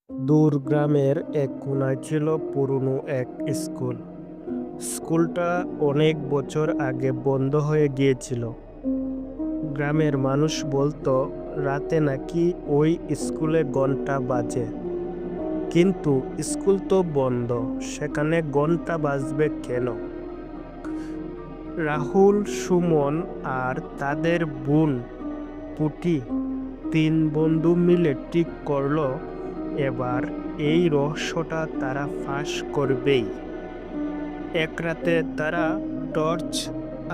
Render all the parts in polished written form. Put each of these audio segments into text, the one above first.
দূর গ্রামের এক কোনায় ছিল পুরনো এক স্কুল। স্কুলটা অনেক বছর আগে বন্ধ হয়ে গিয়েছিল। গ্রামের মানুষ বলতো রাতে নাকি ওই স্কুলে ঘন্টা বাজে, কিন্তু স্কুল তো বন্ধ, সেখানে ঘন্টা বাজবে কেন? রাহুল, সুমন আর তাদের বোন পুটি তিন বন্ধু মিলে ঠিক করলো এবার এই রহস্যটা তারা ফাঁস করবেই। এক রাতে তারা টর্চ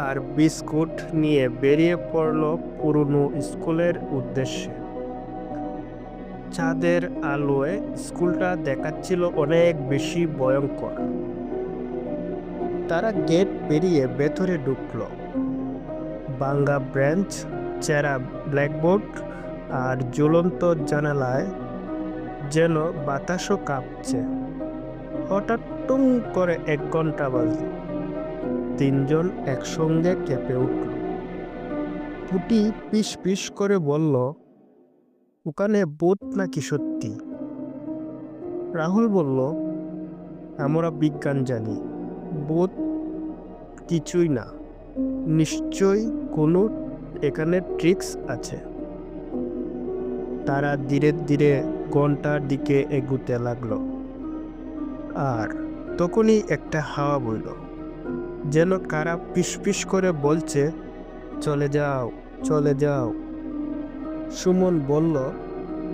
আর বিস্কুট নিয়ে বেরিয়ে পড়ল পুরনো স্কুলের উদ্দেশ্যে। চাঁদের আলোয় স্কুলটা দেখাচ্ছিল অনেক বেশি ভয়ঙ্কর। তারা গেট পেরিয়ে ভেতরে ঢুকলো। ভাঙ্গা ব্রেঞ্চ, চেরা ব্ল্যাকবোর্ড আর জ্বলন্ত জানালায় যেন বাতাসও কাঁপছে। হঠাৎ টুং করে 1 ঘন্টা বাজল। তিনজন একসঙ্গে কেঁপে উঠল। পুটি পিস পিস করে বলল, ওখানে ভূত নাকি সত্যি? রাহুল বলল, আমরা বিজ্ঞান জানি, ভূত কিছুই না, নিশ্চয়ই কোনো এখানে ট্রিক্স আছে। তারা ধীরে ধীরে ঘন্টার দিকে এগুতে লাগলো। আর তখনই একটা হাওয়া বইল, যেন কারা পিস করে বলছে, চলে যাও, চলে যাও। সুমন বলল,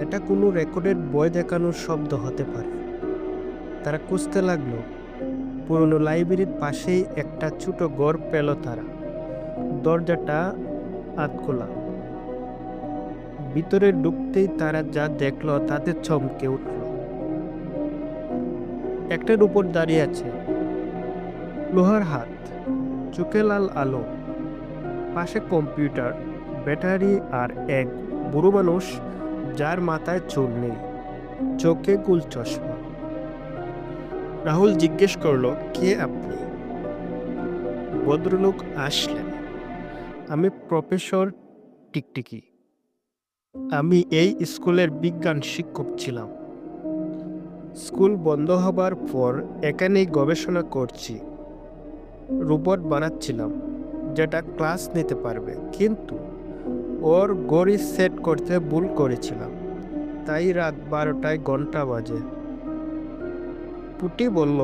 এটা কোনো রেকর্ডেড বই দেখানোর শব্দ হতে পারে। তারা খুঁজতে লাগলো। পুরনো লাইব্রেরির পাশেই একটা ছোট ঘর পেল তারা। দরজাটা আধখোলা। ভিতরে ঢুকতেই তারা যা দেখলো তাতে চমকে উঠল। একটার উপর দাঁড়িয়ে আছে লোহার হাত, চোখে লাল আলো, পাশে কম্পিউটার, ব্যাটারি আর এক বুড়ো মানুষ যার মাথায় চুল নেই, চোখে গোল চশমা। রাহুল জিজ্ঞেস করলো, কে আপনি? ভদ্রলোক আসলেন, আমি প্রফেসর টিকটিকি। আমি এই স্কুলের বিজ্ঞান শিক্ষক ছিলাম। স্কুল বন্ধ হবার পর এখানেই গবেষণা করছি। রোবট বানাচ্ছিলাম যেটা ক্লাস নিতে পারবে, কিন্তু ওর ঘড়ি সেট করতে ভুল করেছিলাম, তাই রাত 12টায় ঘন্টা বাজে। পুটি বলল,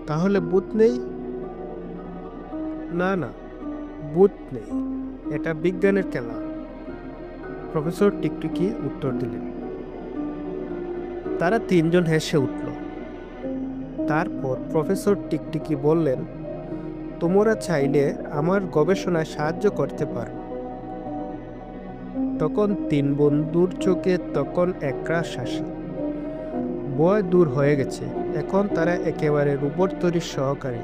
তাহলে ভূত নেই? না না, ভূত নেই, এটা বিজ্ঞানের খেলা, প্রফেসর টিকটিকি উত্তর দিলেন। তারা তিনজন হেসে উঠল। তারপর প্রফেসর টিকটিকি বললেন, তোমরা চাইলে আমার গবেষণায় সাহায্য করতে পারো। তখন তিন বন্ধুর চোখে তখন একরাশ হাসি। ভয় দূর হয়ে গেছে, এখন তারা একেবারে রোবট তৈরির সহকারী।